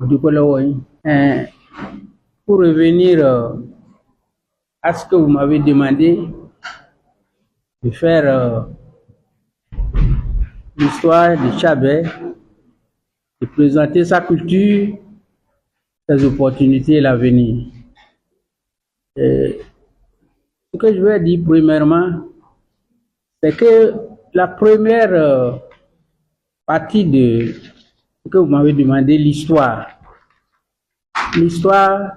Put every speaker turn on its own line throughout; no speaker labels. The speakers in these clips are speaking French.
Euh, Pour revenir à ce que vous m'avez demandé de faire l'histoire de Tchabè, de présenter sa culture, ses opportunités et l'avenir. Ce que je vais dire premièrement, c'est que la première partie de ce que vous m'avez demandé, l'histoire. L'histoire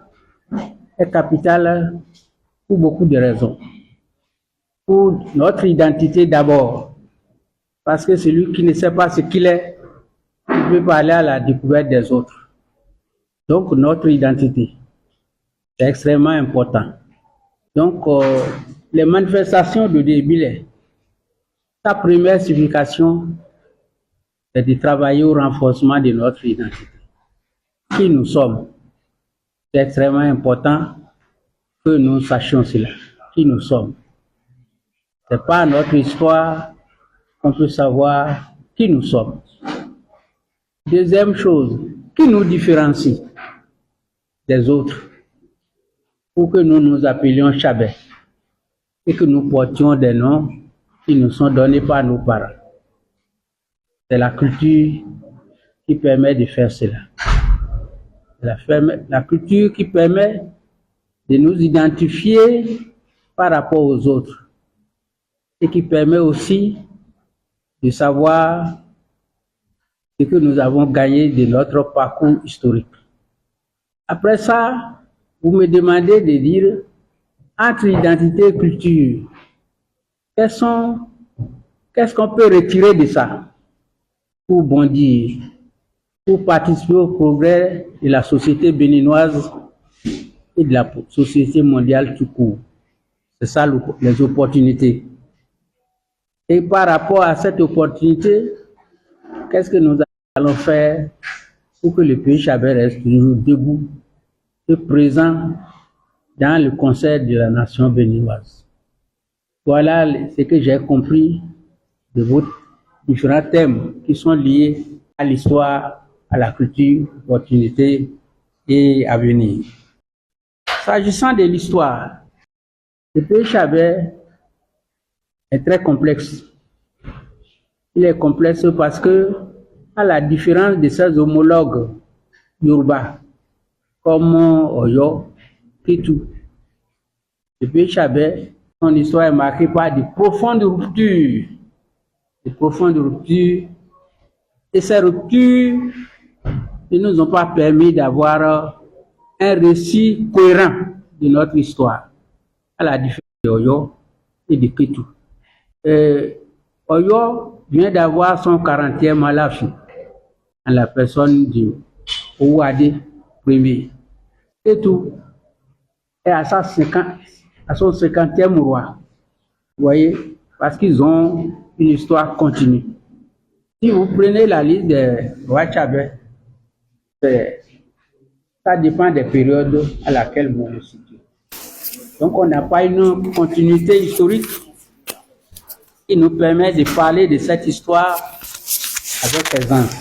est capitale pour beaucoup de raisons. Pour notre identité d'abord, parce que celui qui ne sait pas ce qu'il est, il peut parler à la découverte des autres. Donc notre identité, c'est extrêmement important. Donc les manifestations de Débile, sa première signification, c'est de travailler au renforcement de notre identité. Qui nous sommes, c'est extrêmement important que nous sachions cela. Qui nous sommes. C'est pas notre histoire qu'on peut savoir qui nous sommes. Deuxième chose, qui nous différencie des autres pour que nous nous appelions Tchabè et que nous portions des noms qui nous sont donnés par nos parents. C'est la culture qui permet de faire cela. La culture qui permet de nous identifier par rapport aux autres et qui permet aussi de savoir ce que nous avons gagné de notre parcours historique. Après ça, vous me demandez de dire entre identité et culture, qu'est-ce qu'on peut retirer de ça pour bondir, pour participer au progrès de la société béninoise et de la société mondiale tout court. C'est ça les opportunités. Et par rapport à cette opportunité, qu'est-ce que nous allons faire pour que le pays Tchabè reste toujours debout et présent dans le concert de la nation béninoise? Voilà ce que j'ai compris de vos différents thèmes qui sont liés à l'histoire, à la culture, opportunité et avenir. S'agissant de l'histoire, le pays Tchabè est très complexe. Il est complexe parce que, à la différence de ses homologues Yoruba, comme Oyo, Kétou, le pays Tchabè, son histoire est marquée par de profondes ruptures. Et ces ruptures ne nous ont pas permis d'avoir un récit cohérent de notre histoire, à la différence d'Oyo et de Kétou. Oyo vient d'avoir son 40e Malafi en la personne de Ouadé Ier. Kétou est à son 50e roi. Vous voyez, parce qu'ils ont une histoire continue. Si vous prenez la liste des rois Tchabè, ça dépend des périodes à laquelle vous le situez. Donc on n'a pas une continuité historique qui nous permet de parler de cette histoire avec aisance.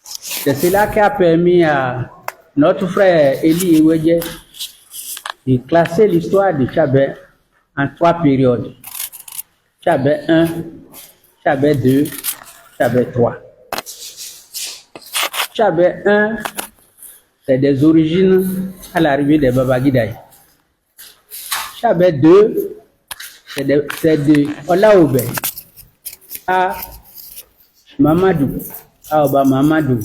C'est cela qui a permis à notre frère Eli Iwedje de classer l'histoire de Tchabè en 3 périodes. Tchabè 1, Tchabè 2, Tchabè 3. Tchabè 1, c'est des origines à l'arrivée des Babagidaï. Tchabè 2, c'est de Olaoubè à Mamadou, à Oba Mamadou.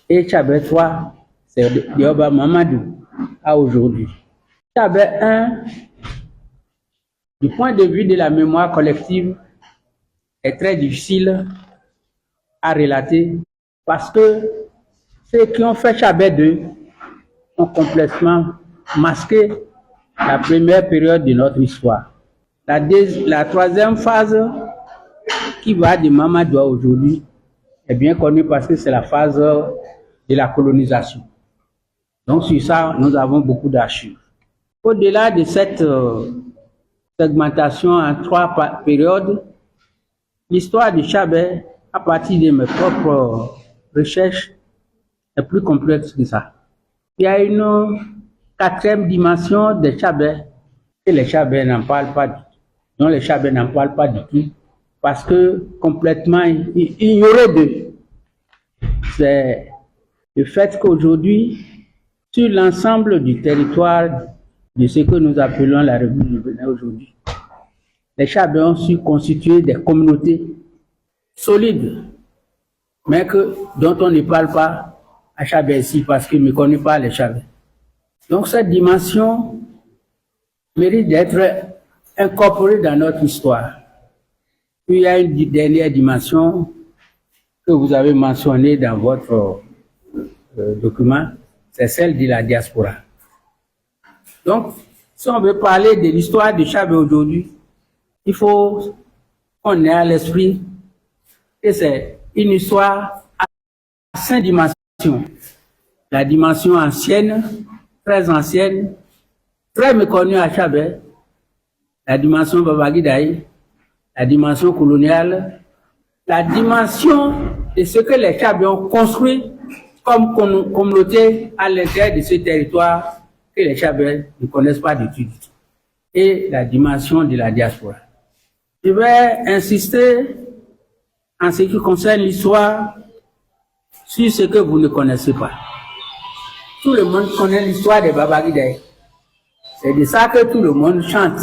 Et Tchabè 3, c'est de Oba Mamadou à aujourd'hui. Tchabè 1, du point de vue de la mémoire collective, est très difficile à relater parce que ceux qui ont fait Tchabè 2 ont complètement masqué la première période de notre histoire. La troisième phase qui va de Mamadou à aujourd'hui est bien connue parce que c'est la phase de la colonisation. Donc sur ça, nous avons beaucoup d'archives. Au-delà de cette segmentation en 3 périodes, l'histoire de Tchabè, à partir de mes propres recherches, est plus complexe que ça. Il y a une quatrième dimension des Tchadais et les Tchadais n'en parlent pas du tout. Non, les Tchadais n'en parlent pas du tout parce que complètement ignorés d'eux. C'est le fait qu'aujourd'hui, sur l'ensemble du territoire de ce que nous appelons la République du Bénin aujourd'hui, les Tchadais ont su constituer des communautés solides, mais dont on ne parle pas à Tchadais ici parce qu'ils ne connaissent pas les Tchadais. Donc cette dimension mérite d'être incorporée dans notre histoire. Puis il y a une dernière dimension que vous avez mentionnée dans votre document, c'est celle de la diaspora. Donc, si on veut parler de l'histoire de Tchadais aujourd'hui, il faut qu'on ait à l'esprit que c'est une histoire à 5 dimensions. La dimension ancienne, très ancienne, très méconnue à Tchadais, la dimension Babagidaï, la dimension coloniale, la dimension de ce que les Tchadais ont construit comme communauté à l'intérieur de ce territoire que les Tchadais ne connaissent pas du tout. Et la dimension de la diaspora. Je vais insister en ce qui concerne l'histoire sur ce que vous ne connaissez pas. Tout le monde connaît l'histoire des Babagidaï. C'est de ça que tout le monde chante.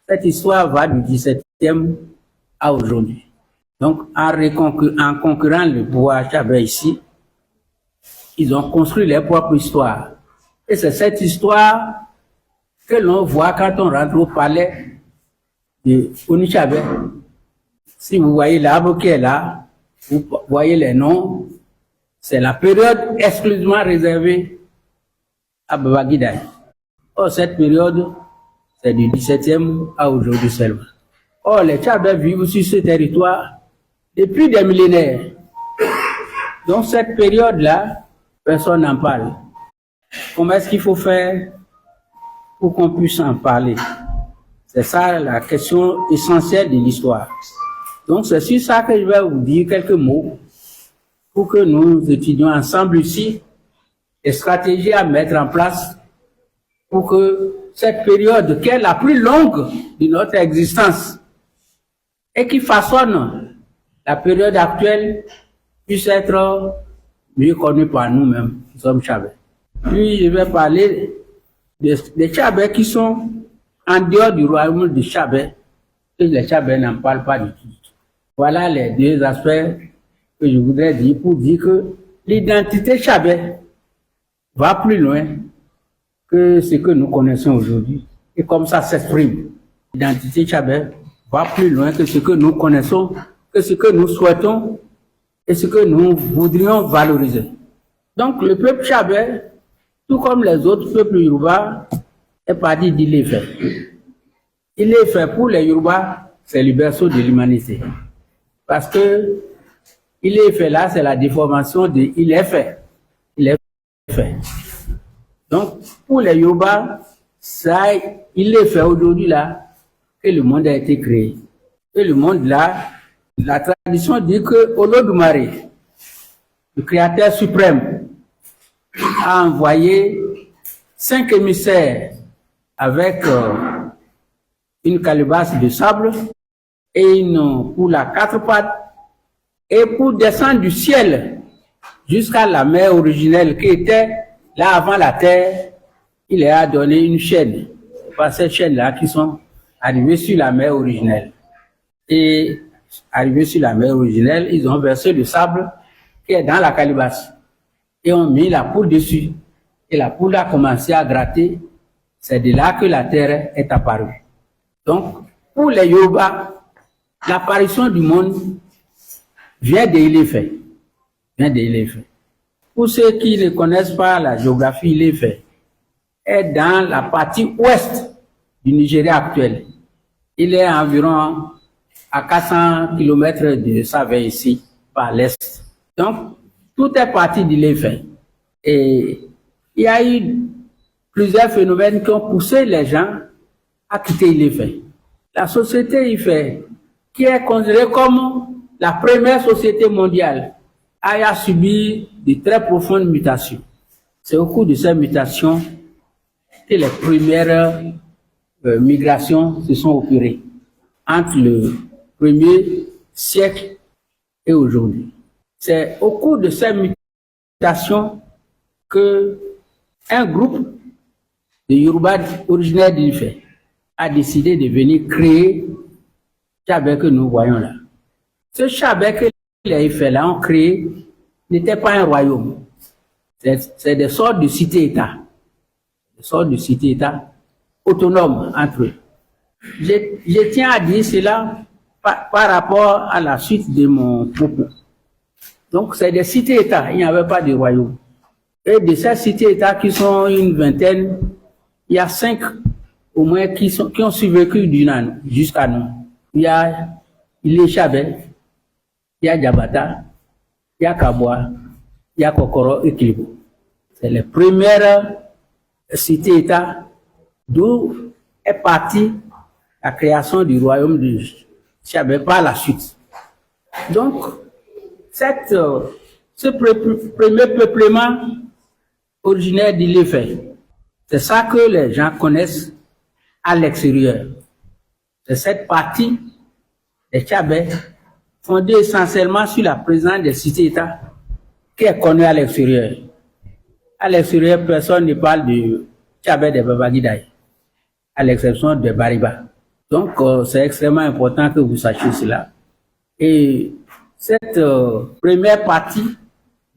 Cette histoire va du 17e à aujourd'hui. Donc, en concurrent le pouvoir Tchadais ici, ils ont construit leur propre histoire. Et c'est cette histoire que l'on voit quand on rentre au palais de Onitshabé. Si vous voyez l'arbre qui est là, vous voyez les noms, c'est la période exclusivement réservée à Babagidaï. Or, cette période, c'est du 17e à aujourd'hui seulement. Or, les Tchadais vivent sur ce territoire depuis des millénaires. Donc, cette période-là, personne n'en parle. Comment est-ce qu'il faut faire pour qu'on puisse en parler? C'est ça la question essentielle de l'histoire. Donc, c'est sur ça que je vais vous dire quelques mots pour que nous étudions ensemble ici les stratégies à mettre en place pour que cette période, qui est la plus longue de notre existence et qui façonne la période actuelle, puisse être mieux connue par nous-mêmes, qui sommes Tchadais. Puis, je vais parler des Tchadais qui sont en dehors du royaume de Tchadais, et les Tchadais n'en parlent pas du tout. Voilà les deux aspects que je voudrais dire pour dire que l'identité Tchadais va plus loin que ce que nous connaissons aujourd'hui. Et comme ça s'exprime. L'identité Tchadais va plus loin que ce que nous connaissons, que ce que nous souhaitons et ce que nous voudrions valoriser. Donc le peuple Tchadais, tout comme les autres peuples Yoruba, est parti d'Ile-Ife. Ile-Ife pour les Yoruba, c'est le berceau de l'humanité. Parce que Ile-Ife là, c'est la déformation de Il-Ife. Il-Ife. Donc, pour les Yoruba, ça, Ile-Ife aujourd'hui là, que le monde a été créé. Et le monde là, la tradition dit que Olodumare, le créateur suprême, a envoyé 5 émissaires avec une calebasse de sable et une poule à 4 pattes, et pour descendre du ciel jusqu'à la mer originelle qui était là avant la terre, il leur a donné une chaîne. Par ces chaînes-là qui sont arrivées sur la mer originelle. Et arrivés sur la mer originelle, ils ont versé le sable qui est dans la calebasse et ont mis la poule dessus. Et la poule a commencé à gratter. C'est de là que la terre est apparue. Donc, pour les Yoruba, l'apparition du monde vient de Ile-Ife. Vient de Ile-Ife. Pour ceux qui ne connaissent pas la géographie, Ile-Ife est dans la partie ouest du Nigeria actuel. Il est environ à 400 km de Savè ici, par l'est. Donc, tout est parti d'Ile-Ife. Et il y a eu plusieurs phénomènes qui ont poussé les gens à quitter Ile-Ife. La société Ife, qui est considérée comme la première société mondiale, a subi de très profondes mutations. C'est au cours de ces mutations que les premières migrations se sont opérées entre le premier siècle et aujourd'hui. C'est au cours de ces mutations que un groupe de Yoruba originaires d'Ifẹ̀ a décidé de venir créer Tchàbè que nous voyons là. Ce Tchàbè que les Ifẹ̀-là ont créé n'était pas un royaume. C'est des sortes de cités-États. Des sortes de cités-États autonomes entre eux. Je tiens à dire cela par rapport à la suite de mon propos. Donc, c'est des cités-États, il n'y avait pas de royaume. Et de ces cités-États qui sont une vingtaine, il y a 5 au moins qui ont survécu jusqu'à nous. Il y a Ilé-Tchàbè, il y a Diabata, il y a Kaboa, il y a Kokoro et Klibo. C'est les premières cités-États d'où est partie la création du royaume de Tchàbè par la suite. Donc, ce premier peuplement originaire d'Ilé-Ifẹ̀, c'est ça que les gens connaissent à l'extérieur. C'est cette partie des Tchàbè fondée essentiellement sur la présence des cités-États qui est connue à l'extérieur. À l'extérieur, personne ne parle de Tchàbè des Baba-Ghidaye, à l'exception de Bariba. Donc, c'est extrêmement important que vous sachiez cela. Et cette première partie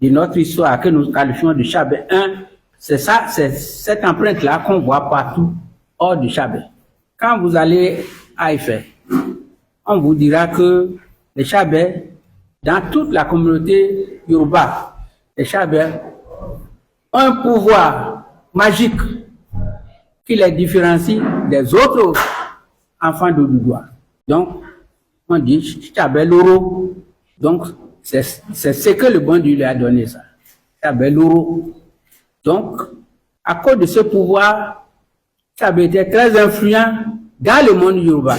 de notre histoire que nous qualifions de Tchàbè 1, c'est ça, c'est cette empreinte-là qu'on voit partout hors du Tchàbè. Quand vous allez à Ifẹ̀, on vous dira que les Tchàbè, dans toute la communauté Yoruba, les Tchàbè ont un pouvoir magique qui les différencie des autres enfants d'Odùduwà. Donc, on dit Tchàbè Loro. Donc, c'est ce que le bon Dieu lui a donné, ça. Tchàbè Loro. Donc, à cause de ce pouvoir, Tchàbè était très influent dans le monde Yoruba.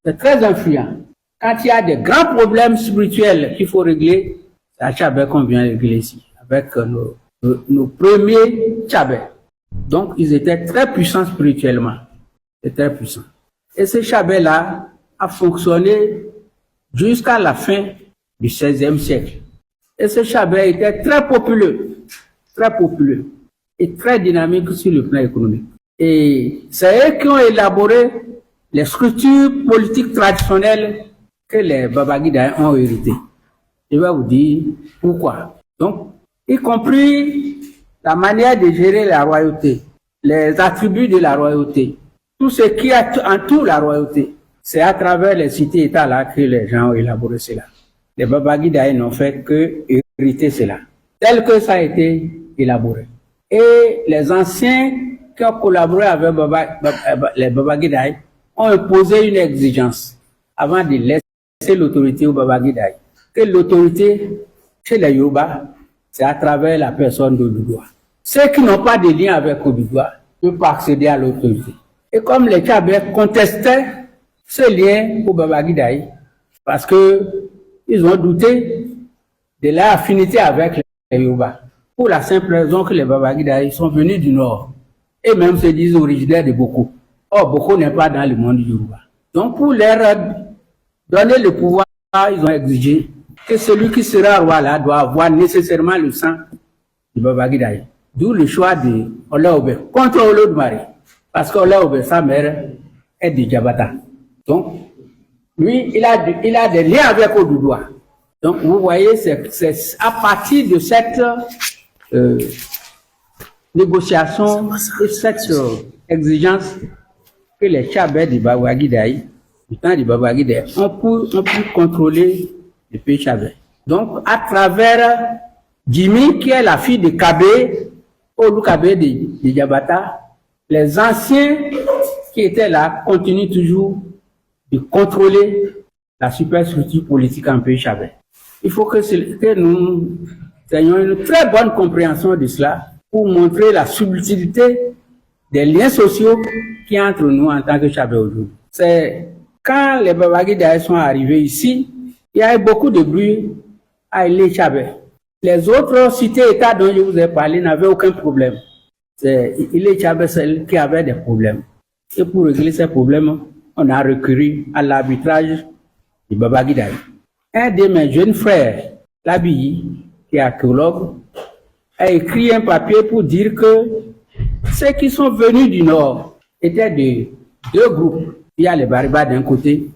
C'est très influent. Quand il y a des grands problèmes spirituels qu'il faut régler, c'est à Tchàbè qu'on vient régler ici, avec nos premiers Tchàbè. Donc, ils étaient très puissants spirituellement. C'est très puissant. Et ce Tchàbè-là a fonctionné jusqu'à la fin du XVIe siècle. Et ce Tchàbè était très populeux et très dynamique sur le plan économique. Et c'est eux qui ont élaboré les structures politiques traditionnelles que les Baba-Ghidaye ont héritées. Je vais vous dire pourquoi. Donc, y compris la manière de gérer la royauté, les attributs de la royauté, tout ce qui entoure la royauté, c'est à travers les cités-États là que les gens ont élaboré cela. Les Baba-Ghidaye n'ont fait que hériter cela, tel que ça a été élaboré. Et les anciens qui ont collaboré avec les Baba-Ghidaye ont imposé une exigence avant de laisser l'autorité aux Baba-Ghidaye. Que l'autorité chez les Yoruba, c'est à travers la personne d'Odùduwà. Ceux qui n'ont pas de lien avec Odùduwà ne peuvent pas accéder à l'autorité. Et comme les Tchàbè contestaient ce lien aux Baba-Ghidaye, parce que ils ont douté de leur affinité avec les Yoruba, pour la simple raison que les Baba-Ghidaye sont venus du Nord, et même se disent originaires de Boko. Or, Boko n'est pas dans le monde Yoruba. Donc, pour leur donner le pouvoir, ils ont exigé que celui qui sera roi là doit avoir nécessairement le sang du Baba-Ghidaye. D'où le choix de Olaobè contre Olodumare. Parce qu'Olaobè, sa mère, est de Diabata. Donc, lui, il a des liens avec Odùduwà. Donc, vous voyez, c'est à partir de cette négociation et cette exigence que les Tchàbè du Baba-Ghidaye, du temps du Baba-Ghidaye, ont pu contrôler le pays Tchàbè. Donc, à travers Jimi, qui est la fille de Kabé, Olu Kabé de Diabata, les anciens qui étaient là continuent toujours de contrôler la superstructure politique en pays Tchàbè. Il faut que nous ayons une très bonne compréhension de cela pour montrer la subtilité des liens sociaux qui entre nous en tant que Tchàbè aujourd'hui. C'est quand les Baba-Ghidaye sont arrivés ici, il y a eu beaucoup de bruit à Ilé-Tchàbè. Les autres cités-États dont je vous ai parlé n'avaient aucun problème. C'est Ile Tchabé qui avait des problèmes. Et pour régler ces problèmes, on a recouru à l'arbitrage de Babangida. Un de mes jeunes frères, Labi, qui est archéologue, a écrit un papier pour dire que ceux qui sont venus du Nord étaient de deux groupes. Il y a les Bariba d'un côté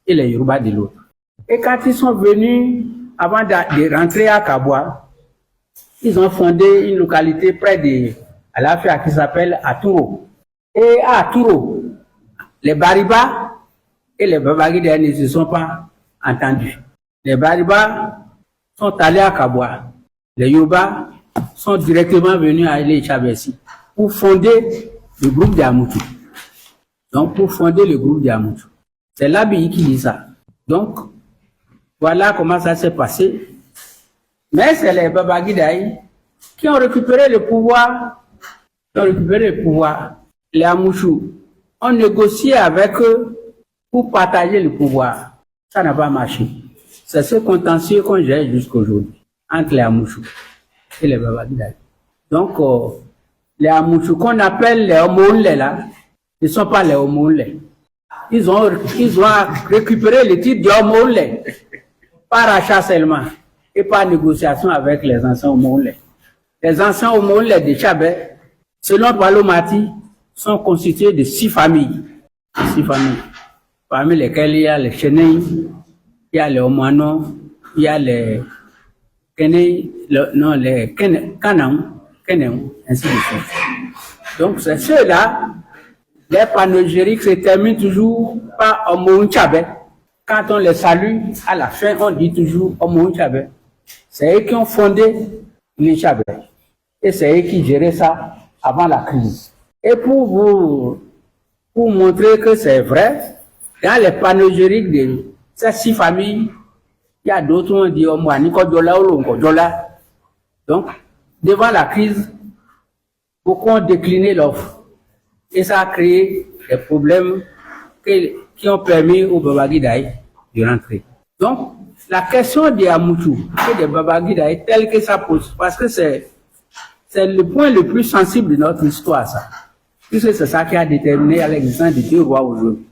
et les Yoruba de l'autre. Et quand ils sont venus, avant de rentrer à Kabwa, ils ont fondé une localité près de Alafia qui s'appelle Aturo. Et à Aturo, les Bariba et les Babangida ne se sont pas entendus. Les Bariba sont allés à Kabwa. Les Yoruba sont directement venus à Ile Tchabesi pour fonder le groupe d'Amoutou. Donc, pour fonder le groupe d'Amoutou. C'est l'Abi qui dit ça. Donc, voilà comment ça s'est passé. Mais c'est les Babagidaï qui ont récupéré le pouvoir. Les Amouchou ont négocié avec eux pour partager le pouvoir. Ça n'a pas marché. C'est ce contentieux qu'on gère jusqu'aujourd'hui entre les Amouchou et les Babagidaï. Donc, les Amouchou qu'on appelle les Omounle là, ne sont pas les Omounle. Ils ont récupéré le titre de Omounle par achat seulement et par négociation avec les anciens Omounle. Les anciens Omounle de Tchabé, selon Palomati, sont constitués de 6 familles. 6 familles. Parmi lesquelles il y a les Chénéi, il y a les Omano, il y a les Kéné, les Kenéon, ainsi de suite. Donc, c'est ceux-là, les panégyriques se terminent toujours par Omoun Tchabé. Quand on les salue, à la fin, on dit toujours Omoun Tchabé. C'est eux qui ont fondé les Tchabé. Et c'est eux qui géraient ça avant la crise. Et pour montrer que c'est vrai, dans les panégyriques de ces 6 familles, il y a d'autres qui ont dit Omouani Kodjola ou Longodjola. Donc, devant la crise, beaucoup ont décliné l'offre. Et ça a créé des problèmes qui ont permis aux Babagidaï de rentrer. Donc, la question des Amoutou et des Babagidaï telle que ça pose, parce que c'est le point le plus sensible de notre histoire, ça. Puisque c'est ça qui a déterminé l'existence des 2 rois aujourd'hui.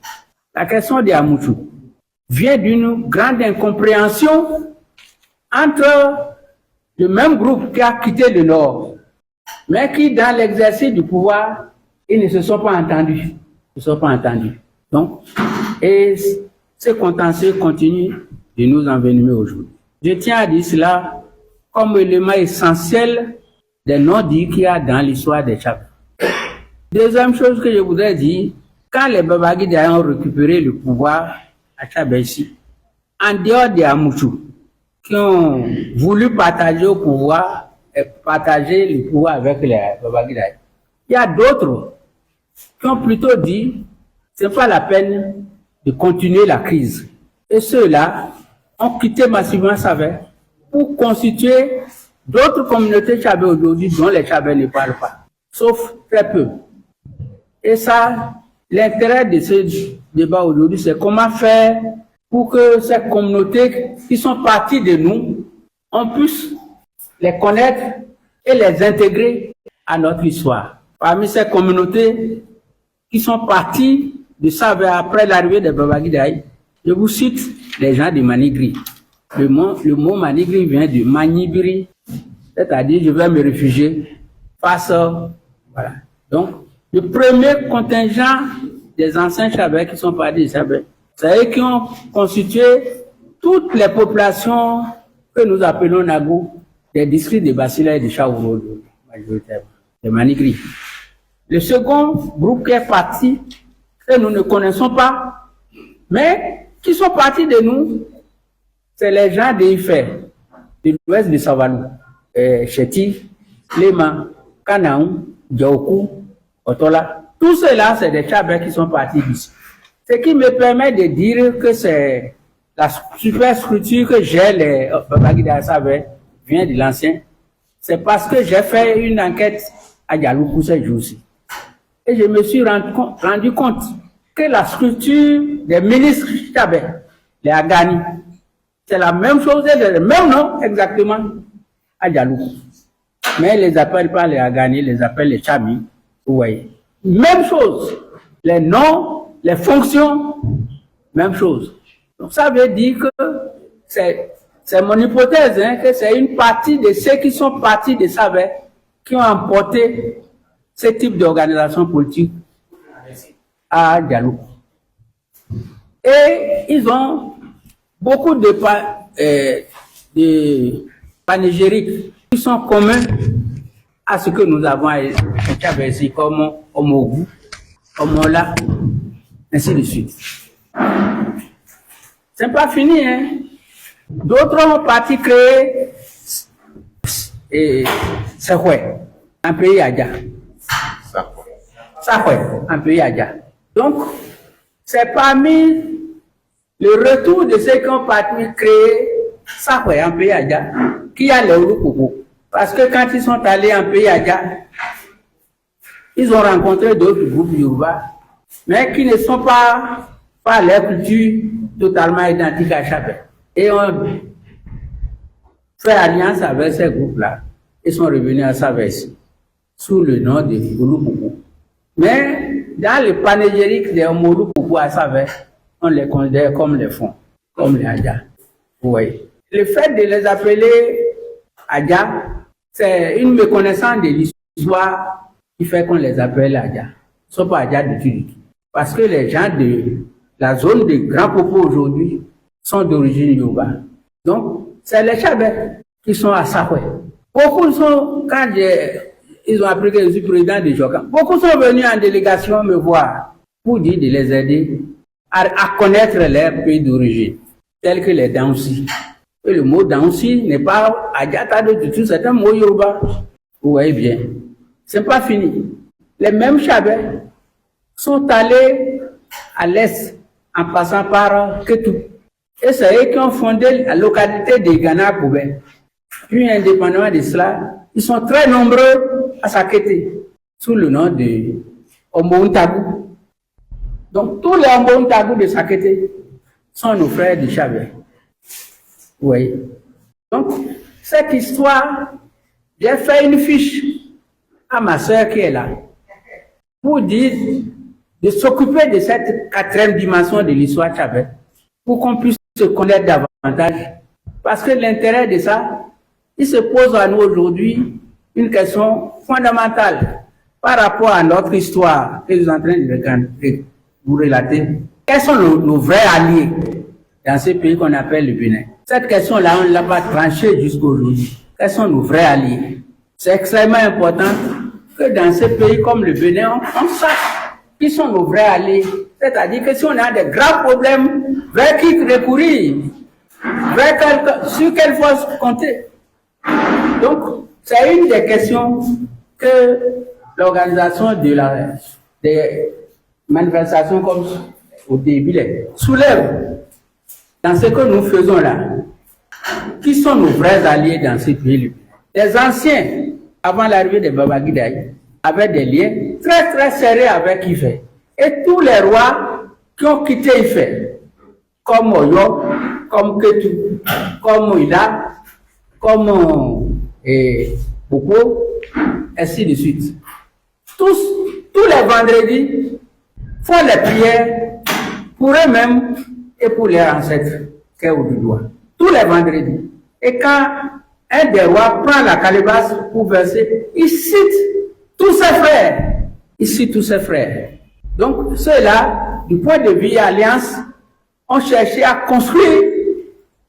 La question des Amoutou vient d'une grande incompréhension entre le même groupe qui a quitté le Nord, mais qui, dans l'exercice du pouvoir, ils ne se sont pas entendus. Donc, et ce contentieux continue de nous envenimer aujourd'hui. Je tiens à dire cela comme élément essentiel des non-dits qu'il y a dans l'histoire des Tchabé. Deuxième chose que je voudrais dire, quand les Babagidaï ont récupéré le pouvoir à Tchabési, en dehors des Amouchou, qui ont voulu partager le pouvoir avec les Babagidaï, il y a d'autres qui ont plutôt dit c'est pas la peine de continuer la crise. Et ceux-là ont quitté massivement Savè pour constituer d'autres communautés Tchabé aujourd'hui dont les Tchabé ne parlent pas, sauf très peu. Et ça, l'intérêt de ce débat aujourd'hui, c'est comment faire pour que ces communautés qui sont parties de nous, on puisse les connaître et les intégrer à notre histoire. Parmi ces communautés qui sont parties de Savè après l'arrivée des Babagidaï, je vous cite les gens de Manigri. Le mot Manigri vient de Manibiri, c'est-à-dire je vais me réfugier face voilà. Donc, le premier contingent des anciens Tchabé qui sont partis de Savè, c'est eux qui ont constitué toutes les populations que nous appelons Nagou, des districts de Basila et de Chaouro, majoritairement, de Manigri. Le second groupe qui est parti, que nous ne connaissons pas, mais qui sont partis de nous, c'est les gens d'Ifè, de l'ouest de Savalou, Chéti, Léma, Kanaou, Djaokou, Otola. Tout cela, c'est des Tchabé qui sont partis d'ici. Ce qui me permet de dire que c'est la superstructure que j'ai, les Babagidaï Savè, vient de l'ancien. C'est parce que j'ai fait une enquête à Dialoukou ces jours-ci. Et je me suis rendu compte que la structure des ministres Tchabé, les Agani, c'est la même chose, c'est le même nom exactement à Dialougou. Mais ils les appellent pas les Agani, ils les appellent les Chami. Vous voyez. Même chose. Les noms, les fonctions, même chose. Donc ça veut dire que c'est mon hypothèse, hein, que c'est une partie de ceux qui sont partis de Savès qui ont emporté ce type d'organisation politique à Dialougou. Et ils ont beaucoup de panégyriques qui sont communs à ce que nous avons ici, comme Omogou, Omola, ainsi de suite. C'est pas fini, hein. D'autres ont parti créer Sahoué, un pays Adja. Sahoué, un pays Adja. Donc, c'est parmi le retour de ceux qui ont parti créer Sahoué, un pays Adja, qui a le Urukougou. Parce que quand ils sont allés en pays Adja, ils ont rencontré d'autres groupes Yoruba, mais qui ne sont pas leur culture totalement identique à Chabet. Et on fait alliance avec ces groupes-là. Ils sont revenus à Savès sous le nom de Urukougou. Mais dans le panégyrique des Urukougou à Savès, on les considère comme les fonds, comme les Adja. Vous voyez. Le fait de les appeler Adja, c'est une méconnaissance de l'histoire qui fait qu'on les appelle Adja. Ils ne sont pas Adja du tout. Parce que les gens de la zone de Grand Popo aujourd'hui sont d'origine Yoruba. Donc, c'est les Chabets qui sont à Sahoué. Beaucoup sont, quand ils ont appris que je suis président de Jokan, beaucoup sont venus en délégation me voir pour dire de les aider à connaître leur pays d'origine, tels que les Dansi. Et le mot Dansi n'est pas Adjata du tout, c'est un mot Yoruba. Vous voyez bien. C'est pas fini. Les mêmes Chabets sont allés à l'est en passant par Ketou. Et c'est eux qui ont fondé la localité de Ghana-Koubé. Puis, indépendamment de cela, ils sont très nombreux à s'acquitter sous le nom de Ombountagou. Donc, tous les Ombountagou de Sakété sont nos frères de Chabet. Oui. Donc, cette histoire, j'ai fait une fiche à ma soeur qui est là pour dire de s'occuper de cette quatrième dimension de l'histoire Chabet pour qu'on puisse se connaître davantage. Parce que l'intérêt de ça, il se pose à nous aujourd'hui une question fondamentale par rapport à notre histoire que je suis en train de vous relater. Quels sont nos vrais alliés dans ce pays qu'on appelle le Bénin? Cette question-là, on ne l'a pas tranchée jusqu'aujourd'hui. Quels sont nos vrais alliés? C'est extrêmement important que dans ce pays comme le Bénin, on sache qui sont nos vrais alliés. C'est-à-dire que si on a des graves problèmes, vers qui recourir? Sur quelle force compter? Donc, c'est une des questions que l'organisation des manifestations comme au début soulève dans ce que nous faisons là. Qui sont nos vrais alliés dans ce pays? Les anciens, avant l'arrivée de Babagidaï, avaient des liens très très serrés avec Ifé. Et tous les rois qui ont quitté Ifé, comme Oyo, comme Ketu, comme Ila, comme Boko, ainsi de suite. Tous les vendredis font les prières pour eux-mêmes et pour leurs ancêtres, qu'est Oudoua. Tous les vendredis. Et quand un des rois prend la calebasse pour verser, il cite tous ses frères. Il cite tous ses frères. Donc, ceux-là, du point de vue alliance, ont cherché à construire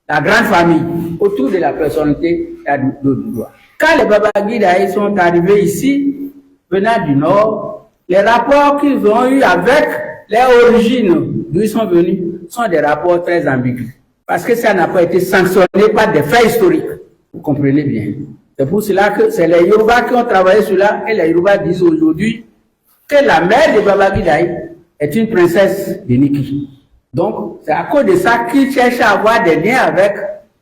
la grande famille autour de la personnalité d'Oudoua. Quand les Babagidaï sont arrivés ici, venant du nord, les rapports qu'ils ont eus avec les origines d'où ils sont venus sont des rapports très ambigus. Parce que ça n'a pas été sanctionné par des faits historiques. Vous comprenez bien. C'est pour cela que c'est les Yoruba qui ont travaillé sur cela et les Yoruba disent aujourd'hui que la mère de Babagidaï est une princesse de Niki. Donc, c'est à cause de ça qu'ils cherchent à avoir des liens avec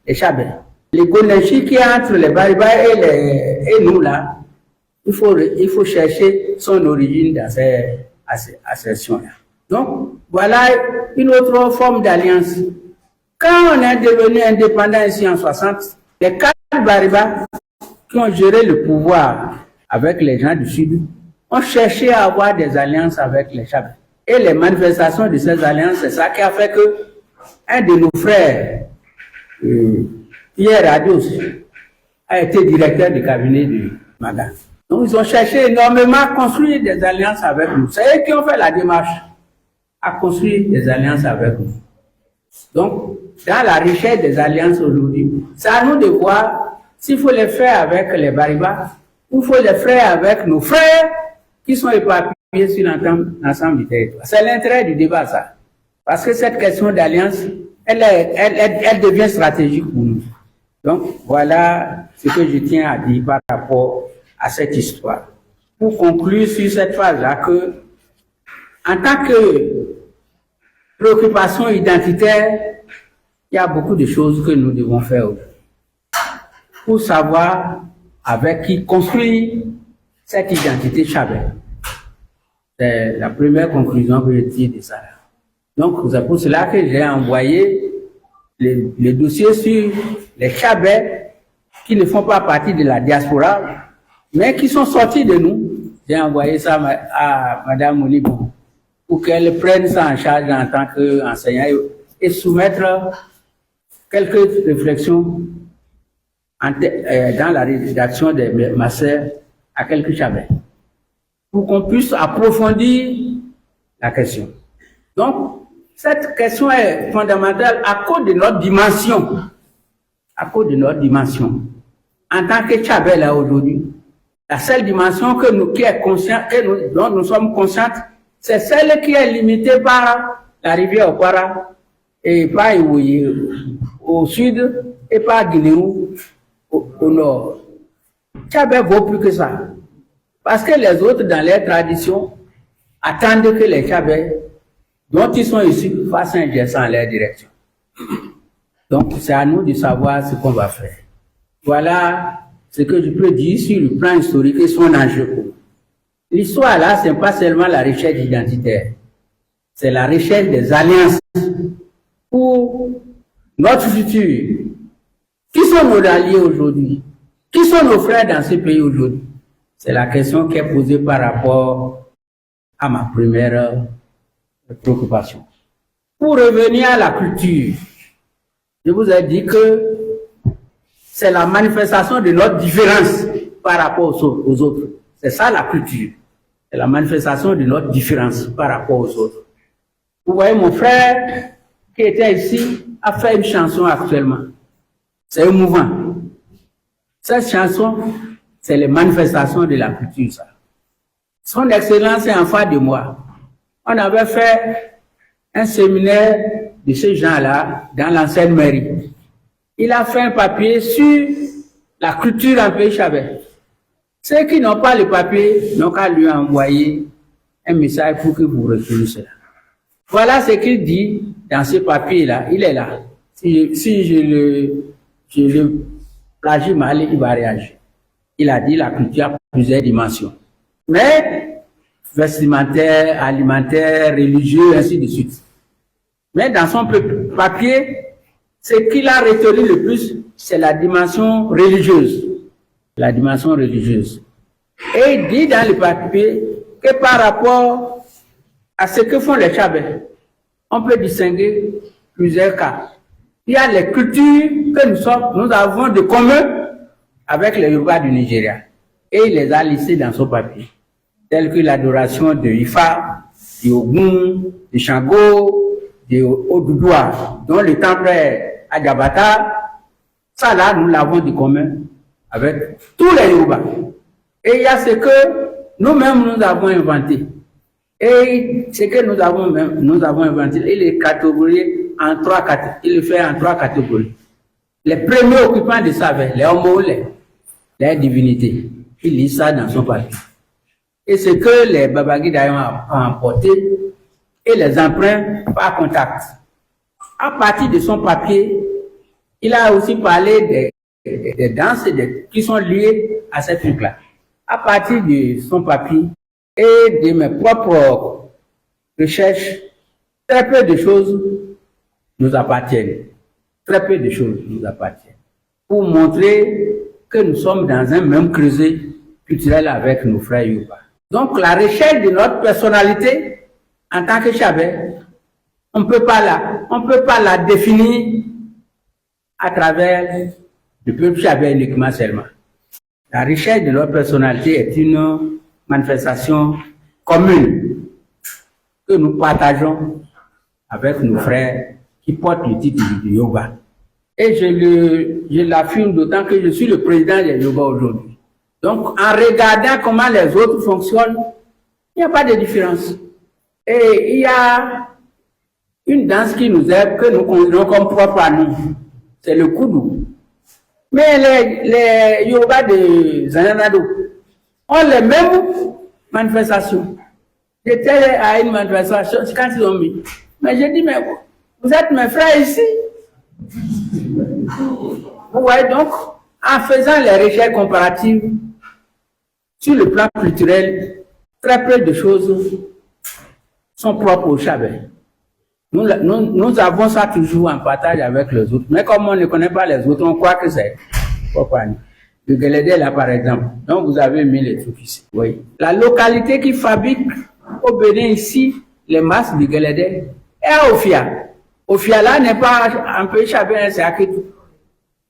les Chabets. Les Goneshi qui est entre les Bariba et nous là, il faut chercher son origine dans ces assertions-là. Donc, voilà une autre forme d'alliance. Quand on est devenu indépendant ici en 60, les 4 Bariba qui ont géré le pouvoir avec les gens du Sud ont cherché à avoir des alliances avec les Chabais. Et les manifestations de ces alliances, c'est ça qui a fait que un de nos frères, Pierre Radios, a été directeur du cabinet de Maga. Donc ils ont cherché énormément à construire des alliances avec nous. C'est eux qui ont fait la démarche à construire des alliances avec nous. Donc, dans la richesse des alliances aujourd'hui, c'est à nous de voir s'il faut les faire avec les Bariba ou il faut les faire avec nos frères qui sont éparpillés sur l'ensemble du territoire. C'est l'intérêt du débat, ça. Parce que cette question d'alliance, elle devient stratégique pour nous. Donc, voilà ce que je tiens à dire par rapport à cette histoire. Pour conclure sur cette phase-là, que, en tant que préoccupation identitaire, il y a beaucoup de choses que nous devons faire aujourd'hui pour savoir avec qui construire cette identité Chabais. C'est la première conclusion que je tire de ça. Donc, c'est pour cela que j'ai envoyé les dossiers sur les Chabais qui ne font pas partie de la diaspora, mais qui sont sortis de nous. J'ai envoyé ça à Mme Mounibou pour qu'elle prenne ça en charge en tant qu'enseignant et soumettre quelques réflexions dans la rédaction de ma sœur à quelques Chabais, pour qu'on puisse approfondir la question. Donc, cette question est fondamentale à cause de notre dimension. À cause de notre dimension. En tant que Chabais là aujourd'hui, la seule dimension dont nous sommes conscients, c'est celle qui est limitée par la rivière Okwara et par Iwoye au sud et par Guinéou au nord. Tchabé vaut plus que ça. Parce que les autres, dans leur tradition, attendent que les Tchabés, dont ils sont issus, fassent un geste en leur direction. Donc, c'est à nous de savoir ce qu'on va faire. Voilà ce que je peux dire sur le plan historique et son enjeu. L'histoire, là, ce n'est pas seulement la richesse identitaire. C'est la richesse des alliances pour notre futur. Qui sont nos alliés aujourd'hui? Qui sont nos frères dans ce pays aujourd'hui? C'est la question qui est posée par rapport à ma première préoccupation. Pour revenir à la culture, je vous ai dit que c'est la manifestation de notre différence par rapport aux autres. C'est ça la culture. C'est la manifestation de notre différence par rapport aux autres. Vous voyez, mon frère qui était ici a fait une chanson actuellement. C'est émouvant. Cette chanson, c'est les manifestations de la culture, ça. Son Excellence est en face de moi. On avait fait un séminaire de ces gens-là dans l'ancienne mairie. Il a fait un papier sur la culture en pays Chabais. Ceux qui n'ont pas le papier n'ont qu'à lui envoyer un message pour que vous reteniez cela. Voilà ce qu'il dit dans ce papier-là. Il est là. Si je le plagie mal, il va réagir. Il a dit la culture a plusieurs dimensions. Mais vestimentaire, alimentaire, religieux, ainsi de suite. Mais dans son papier, ce qu'il a retenu le plus, c'est la dimension religieuse. La dimension religieuse. Et il dit dans le papier que par rapport à ce que font les Tchabais, on peut distinguer plusieurs cas. Il y a les cultures que nous avons de commun avec les Yoruba du Nigeria. Et il les a listées dans son papier. Telles que l'adoration de Ifa, de Ogun, de Shango, de Oduduwa, dont le temple est à Djabata. Ça là, nous l'avons de commun avec tous les Yoruba. Et il y a ce que nous-mêmes nous avons inventé. Et ce que nous avons inventé, il est catégorisé en trois catégories. Il le fait en trois catégories. Les premiers occupants de ça, les homos, les divinités. Il lit ça dans son papier. Et ce que les Babagida ont emporté et les emprunts par contact. À partir de son papier, il a aussi parlé des danses qui sont liées à ces trucs-là. À partir de son papier et de mes propres recherches, très peu de choses nous appartiennent. Très peu de choses nous appartiennent. Pour montrer que nous sommes dans un même creuset culturel avec nos frères Yoruba. Donc la recherche de notre personnalité en tant que Chabais, on ne peut pas la définir à travers le peuple Chabais uniquement seulement. La recherche de notre personnalité est une manifestation commune que nous partageons avec nos frères qui portent le titre de Yoruba. Et je l'affirme d'autant que je suis le président des Yoruba aujourd'hui. Donc, en regardant comment les autres fonctionnent, il n'y a pas de différence. Et il y a une danse qui nous aide, que nous considérons comme propre à nous. C'est le koudou. Mais les Yoruba de Zananado ont les mêmes manifestations. J'étais à une manifestation quand ils ont mis. Mais j'ai dit, mais vous êtes mes frères ici. Vous voyez donc, en faisant les recherches comparatives sur le plan culturel, très peu de choses sont propres au Chabais. Nous avons ça toujours en partage avec les autres. Mais comme on ne connaît pas les autres, on croit que c'est propre à nous. Le Guélédé, là, par exemple. Donc, vous avez mis les trucs ici. Oui. La localité qui fabrique au Bénin ici, les masques du Guélédé, est à Ofia. Ofia, là, n'est pas un peu Chabais, c'est à Kétou.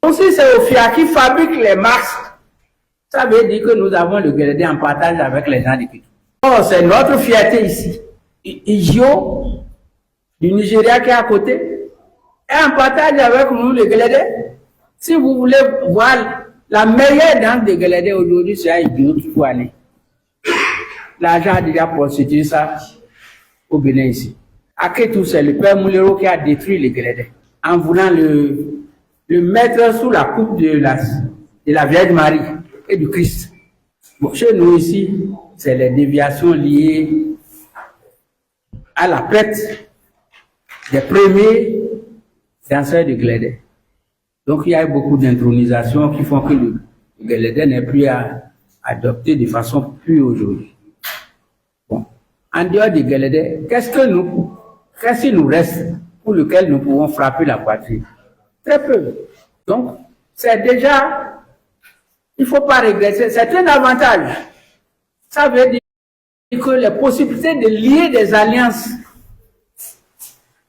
Donc, si c'est Ofia qui fabrique les masques, ça veut dire que nous avons le Guélédé en partage avec les gens de Kétou. Oh, c'est notre fierté ici. Igio, du Nigeria qui est à côté, est en partage avec nous, le Guélédé. Si vous voulez voir la meilleure danse de Guélédé aujourd'hui, c'est à Igio qu'il faut aller. L'argent a déjà prostitué ça au Bénin ici. À Kétou, c'est le père Moulero qui a détruit le Guélédé en voulant le mettre sous la coupe de la Vierge Marie et du Christ. Bon, chez nous ici, c'est les déviations liées à la perte des premiers danseurs de Guélédé. Donc il y a beaucoup d'intronisations qui font que le Guélédé n'est plus à adopter de façon pure aujourd'hui. Bon. En dehors du Guélédé, qu'est-ce qu'il nous reste pour lequel nous pouvons frapper la poitrine? Très peu. Donc, c'est déjà, il ne faut pas régresser, c'est un avantage. Ça veut dire que les possibilités de lier des alliances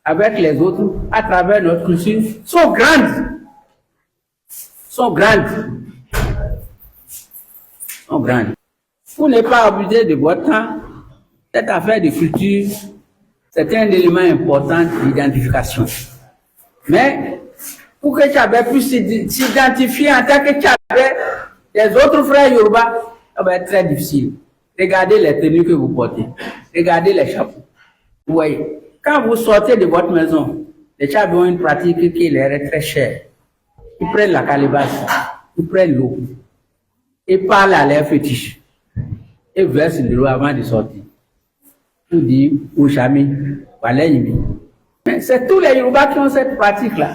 avec les autres à travers notre culture sont grandes. Vous n'êtes pas obligé de votre temps. Cette affaire de culture, c'est un élément important d'identification. Mais pour que Chabais puisse s'identifier en tant que Chabais, les autres frères Yoruba, ça va être très difficile. Regardez les tenues que vous portez. Regardez les chapeaux. Vous voyez, quand vous sortez de votre maison, les Chabais ont une pratique qui leur est très chère. Ils prennent la calebasse, ils prennent l'eau, et parlent à leur fétiche, et versent de l'eau avant de sortir. Pour dire, au chami, voilà, mais c'est tous les Yoruba qui ont cette pratique-là.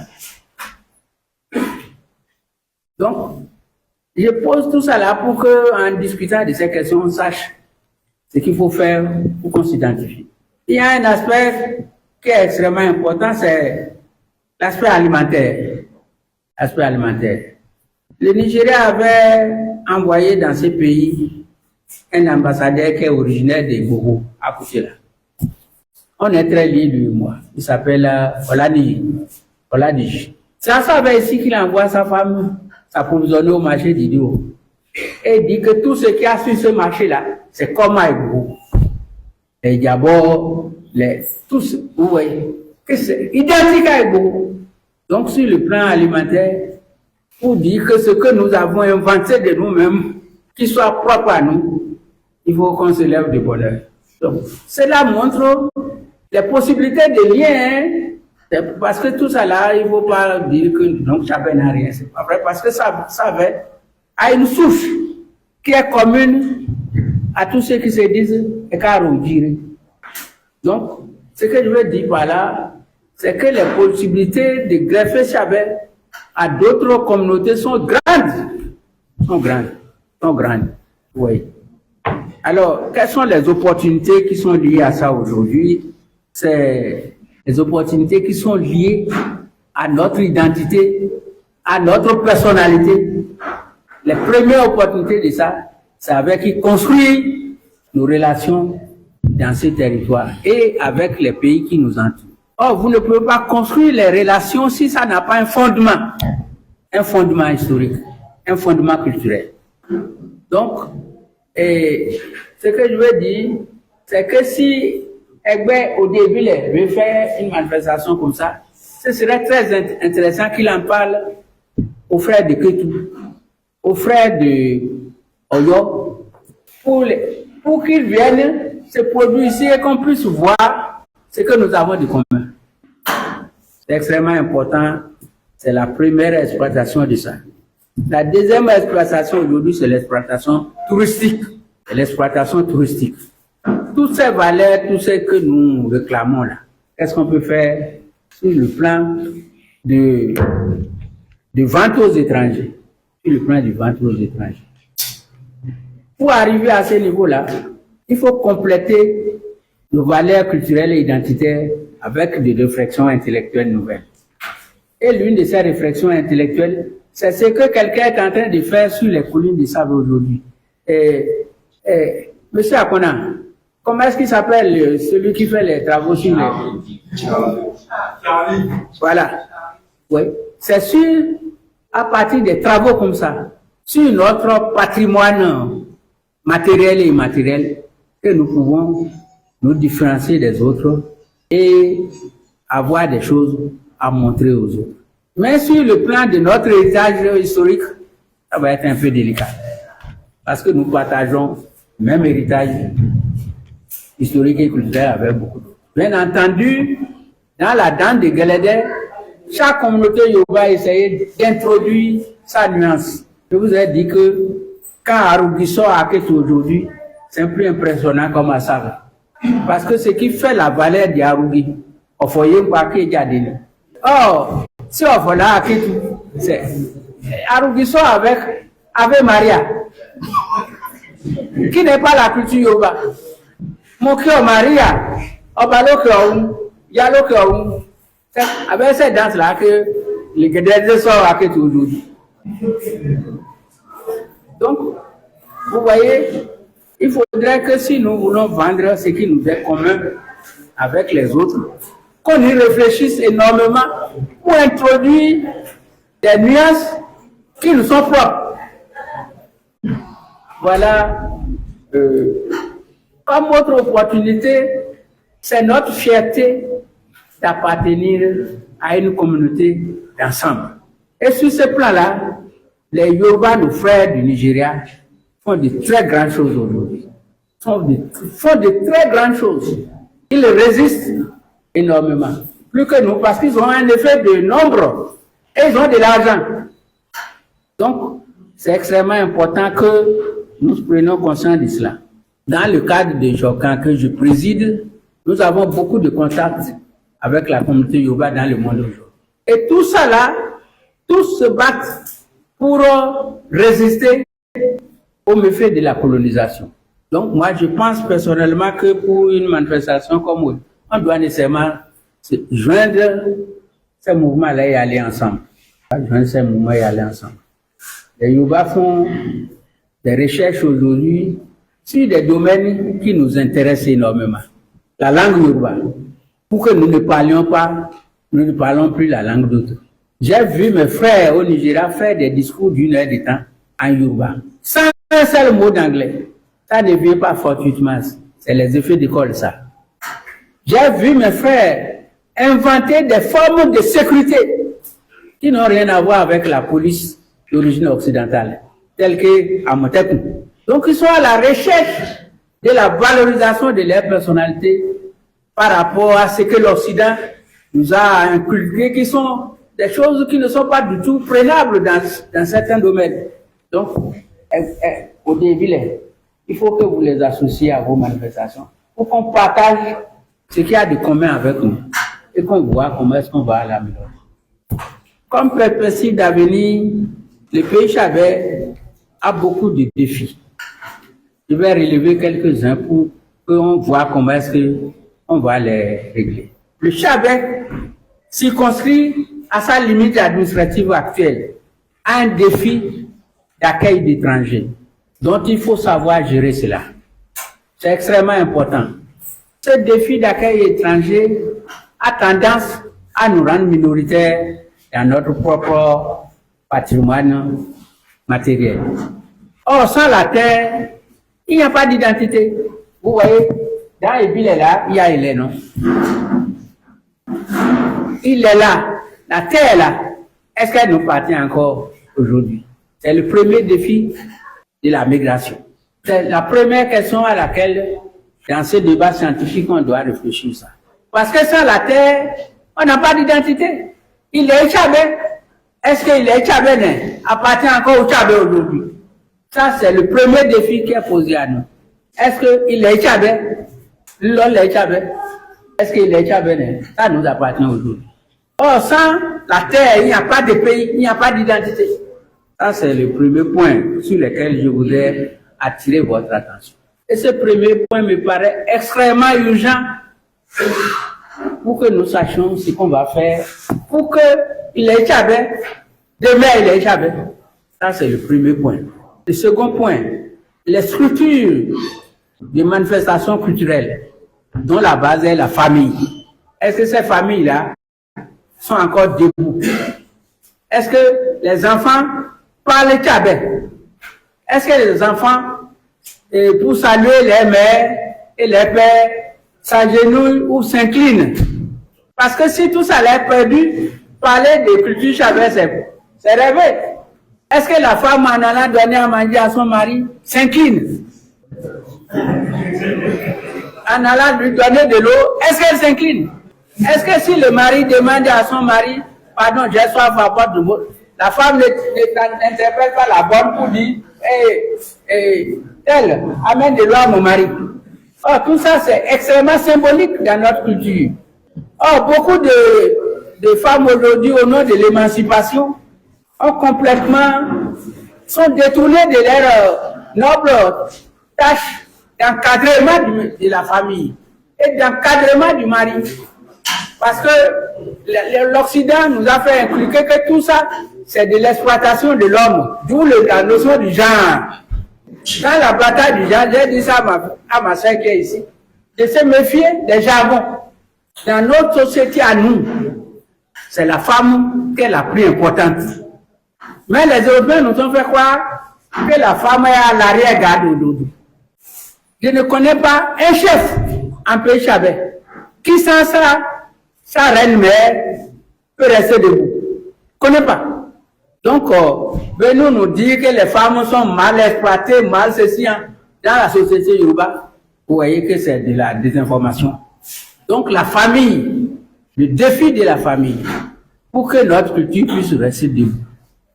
Donc, je pose tout ça là pour qu'en discutant de ces questions, on sache ce qu'il faut faire pour qu'on s'identifie. Il y a un aspect qui est extrêmement important, c'est l'aspect alimentaire. Le Nigeria avait envoyé dans ce pays un ambassadeur qui est originaire de Bogo, à côté là. On est très liés de moi. Il s'appelle Oladiji. C'est à ça ici qu'il envoie sa femme s'approvisionner au marché d'Idio. Et il dit que tout ce qui a sur ce marché-là, c'est comme à Bogo. Les diabots, tous, vous voyez, que c'est identique à Bogo. Donc, sur le plan alimentaire, pour dire que ce que nous avons inventé de nous-mêmes, qui soit propre à nous, il faut qu'on se lève de bonheur. Donc, cela montre les possibilités de lien, parce que tout ça là, il ne faut pas dire que donc Chabais n'a rien. C'est pas vrai, parce que ça a une source qui est commune à tous ceux qui se disent Ekarodjiri. Donc, ce que je veux dire par là, c'est que les possibilités de greffer Chabais à d'autres communautés sont grandes. Oui. Alors, quelles sont les opportunités qui sont liées à ça aujourd'hui? C'est les opportunités qui sont liées à notre identité, à notre personnalité. les premières opportunités de ça, c'est avec construire nos relations dans ces territoires et avec les pays qui nous entourent. Or, vous ne pouvez pas construire les relations si ça n'a pas un fondement historique, un fondement culturel. Donc, ce que je veux dire, c'est que si Egbe, au début, veut faire une manifestation comme ça, ce serait très intéressant qu'il en parle aux frères de Ketou, aux frères de Oyo, pour qu'ils viennent se produire ici et qu'on puisse voir ce que nous avons de commun. C'est extrêmement important. C'est la première exploitation de ça. La deuxième exploitation aujourd'hui, c'est l'exploitation touristique. L'exploitation touristique. Toutes ces valeurs, tout ce que nous réclamons là, qu'est-ce qu'on peut faire sur le plan de vente aux étrangers? Sur le plan de vente aux étrangers. Pour arriver à ce niveau-là, il faut compléter nos valeurs culturelles et identitaires avec des réflexions intellectuelles nouvelles. Et l'une de ces réflexions intellectuelles, c'est ce que quelqu'un est en train de faire sur les collines de sable aujourd'hui. Monsieur Akona, comment est-ce qu'il s'appelle celui qui fait les travaux sur les... Voilà. Oui. C'est sûr, à partir des travaux comme ça, sur notre patrimoine matériel et immatériel, que nous pouvons nous différencier des autres et avoir des choses à montrer aux autres. Mais sur le plan de notre héritage historique, ça va être un peu délicat. Parce que nous partageons le même héritage historique et culturel avec beaucoup d'autres. Bien entendu, dans la danse de Guélédé, chaque communauté yoruba a essayé d'introduire sa nuance. Je vous ai dit que quand Arugiso a quitté aujourd'hui, c'est plus impressionnant comme ça. Parce que ce qui fait la valeur d'Arugi, on voyait quoi qu'il y a dedans. Or, si on voit là, c'est Arugiso avec Maria, qui n'est pas la culture yoruba. Mon cœur Maria, avec cette danse-là que les Guédés sont à aujourd'hui. Donc, vous voyez, il faudrait que si nous voulons vendre ce qui nous est commun avec les autres, qu'on y réfléchisse énormément pour introduire des nuances qui nous sont propres. Voilà. Comme autre opportunité, c'est notre fierté d'appartenir à une communauté d'ensemble. Et sur ce plan-là, les Yoruba, nos frères du Nigeria, font de très grandes choses aujourd'hui. Font de très grandes choses. Ils résistent énormément. Plus que nous, parce qu'ils ont un effet de nombre et ils ont de l'argent. Donc, c'est extrêmement important que nous prenions conscience de cela. Dans le cadre de Jocan que je préside, nous avons beaucoup de contacts avec la communauté Yoruba dans le monde aujourd'hui. Et tout ça là, tous se battent pour résister aux méfaits de la colonisation. Donc moi, je pense personnellement que pour une manifestation comme eux, on doit nécessairement se joindre ces mouvements-là et aller ensemble. Joindre ces mouvements et aller ensemble. Les Yoruba font des recherches aujourd'hui sur des domaines qui nous intéressent énormément. La langue Yoruba. Pour que nous ne parlions pas, nous ne parlons plus la langue d'autres. J'ai vu mes frères au Nigeria faire des discours d'une heure de temps en Yoruba, sans un seul mot d'anglais. Ça ne vient pas fortuitement, c'est les effets d'école, ça. J'ai vu mes frères inventer des formes de sécurité qui n'ont rien à voir avec la police d'origine occidentale, telles que Amotekun. Donc ils sont à la recherche de la valorisation de leur personnalité par rapport à ce que l'Occident nous a inculqué, qui sont des choses qui ne sont pas du tout prenables dans certains domaines. Donc, au début, il faut que vous les associez à vos manifestations pour qu'on partage ce qu'il y a de commun avec nous et qu'on voit comment est-ce qu'on va l'améliorer. Comme perspective d'avenir, le pays Chabais a beaucoup de défis. Je vais relever quelques-uns pour qu'on voit comment est-ce qu'on va les régler. Le Chabais, circonscrit à sa limite administrative actuelle, a un défi d'accueil d'étrangers. Donc il faut savoir gérer cela. C'est extrêmement important. Ce défi d'accueil étranger a tendance à nous rendre minoritaires dans notre propre patrimoine matériel. Or, sans la terre, il n'y a pas d'identité. Vous voyez, dans Ebil est là, il y a Hélène, non? Il est là, la terre est là. Est-ce qu'elle nous appartient encore aujourd'hui? C'est le premier défi de la migration. C'est la première question à laquelle, dans ce débat scientifique, on doit réfléchir ça. Parce que sans la terre, on n'a pas d'identité. Il est Tchabé. Est-ce qu'il est Tchabé appartient encore au Tchabé aujourd'hui? Ça, c'est le premier défi qui est posé à nous. Est-ce qu'il est Tchabé? L'on est Tchabé. Est-ce qu'il est Tchabé? Ça nous appartient aujourd'hui. Or, sans la terre, il n'y a pas de pays, il n'y a pas d'identité. Ça, c'est le premier point sur lequel je voudrais attirer votre attention. Et ce premier point me paraît extrêmement urgent pour que nous sachions ce qu'on va faire pour qu'il ait Tchabé. Demain, il est Tchabé. Ça, c'est le premier point. Le second point, les structures de manifestations culturelles dont la base est la famille. Est-ce que ces familles-là sont encore debout? Est-ce que les enfants parlent Tchabé? Est-ce que les enfants, pour saluer les mères et les pères, s'agenouillent ou s'inclinent? Parce que si tout ça est perdu, parler de culture Tchabé, c'est rêver. Est-ce que la femme en allant donner à manger à son mari s'incline? En allant lui donner de l'eau, est-ce qu'elle s'incline? Est-ce que si le mari demande à son mari, pardon, j'ai soif à boire de l'eau, la femme n'interpelle pas la bonne pour dire, elle, amène de l'eau à mon mari. Or, tout ça, c'est extrêmement symbolique dans notre culture. Or, beaucoup de femmes aujourd'hui, au nom de l'émancipation, sont détournées de leur noble tâche d'encadrement de la famille et d'encadrement du mari. Parce que l'Occident nous a fait inculquer que tout ça, c'est de l'exploitation de l'homme, d'où la notion du genre. Dans la bataille du genre, j'ai dit ça à ma soeur qui est ici, de se méfier des jargons. Dans notre société à nous, c'est la femme qui est la plus importante. Mais les Européens nous ont fait croire que la femme est à l'arrière-garde aujourd'hui. Je ne connais pas un chef en pays Tchabé qui sans ça, sa reine-mère peut rester debout. Je ne connais pas. Donc, venez nous dire que les femmes sont mal exploitées, mal ceci, dans la société Yoruba. Vous voyez que c'est de la désinformation. Donc, la famille, le défi de la famille, pour que notre culture puisse rester debout.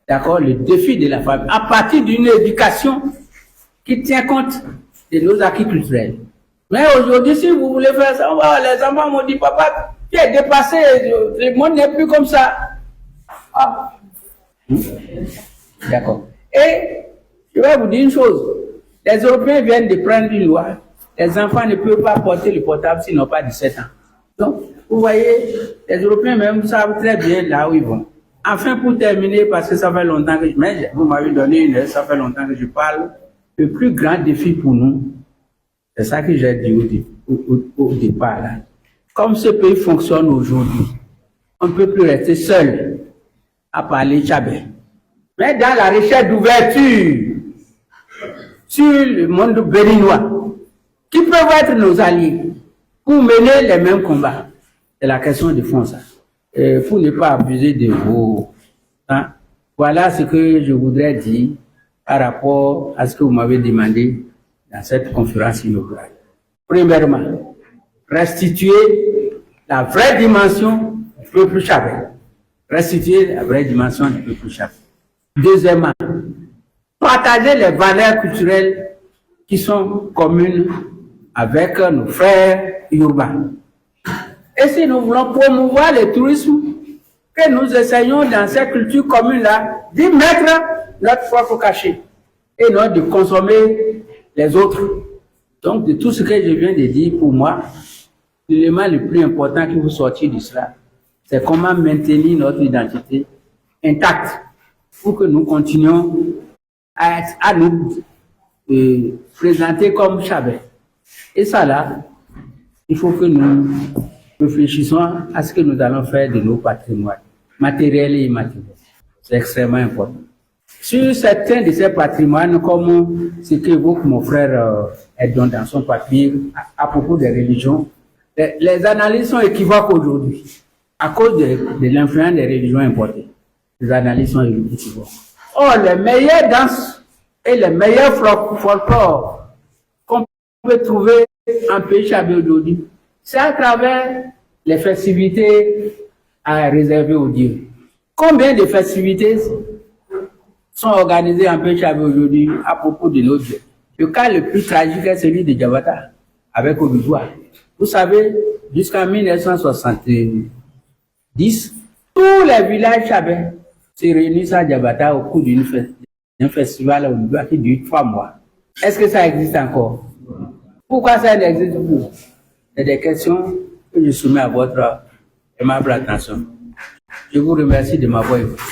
D'accord? Le défi de la famille, à partir d'une éducation qui tient compte de nos acquis culturels. Mais aujourd'hui, si vous voulez faire ça, les enfants m'ont dit, papa, tu es dépassé, le monde n'est plus comme ça. Ah. D'accord. Et je vais vous dire une chose. Les Européens viennent de prendre une loi. Les enfants ne peuvent pas porter le portable s'ils n'ont pas 17 ans. Donc, vous voyez, les Européens même savent très bien là où ils vont. Enfin, pour terminer, parce que ça fait longtemps que vous m'avez donné une heure, ça fait longtemps que je parle, le plus grand défi pour nous, c'est ça que j'ai dit au départ. Là. Comme ce pays fonctionne aujourd'hui, on ne peut plus rester seul à parler Tchabé. Mais dans la recherche d'ouverture sur le monde béninois, qui peuvent être nos alliés pour mener les mêmes combats? C'est la question de fond, ça. Pour ne pas abuser de vos temps. Voilà ce que je voudrais dire par rapport à ce que vous m'avez demandé dans cette conférence inaugurale. Premièrement, restituer la vraie dimension du peuple Tchabé. Restituer la vraie dimension du peuple Tchabé. Deuxièmement, partager les valeurs culturelles qui sont communes avec nos frères urbains. Et si nous voulons promouvoir le tourisme, que nous essayons dans cette culture commune-là d'y mettre notre propre cachet et non de consommer les autres. Donc, de tout ce que je viens de dire, pour moi, l'élément le plus important qu'il faut sortir de cela, c'est comment maintenir notre identité intacte pour que nous continuions à nous présenter comme Chabais. Et ça là, il faut que nous réfléchissons à ce que nous allons faire de nos patrimoines, matériels et immatériels. C'est extrêmement important. Sur certains de ces patrimoines, comme ce qu'évoque mon frère Edon dans son papier à propos des religions, les analyses sont équivoques aujourd'hui à cause de l'influence des religions importées. Les analyses sont équivoques. Or, les meilleures danses et les meilleurs folklore qu'on peut trouver en pays Chabais aujourd'hui, c'est à travers les festivités réservées aux dieux. Combien de festivités sont organisées en pays Chabais aujourd'hui à propos de nos dieux? Le cas le plus tragique est celui de Djabata avec Oduduwa. Vous savez, jusqu'en 1970, tous les villages Chabais se réunissent à Djabata au cours d'un festival Oduduwa qui dure 3 mois. Est-ce que ça existe encore? Pourquoi ça n'existe plus? C'est des questions que je soumets à votre aimable attention. Je vous remercie de m'avoir écouté.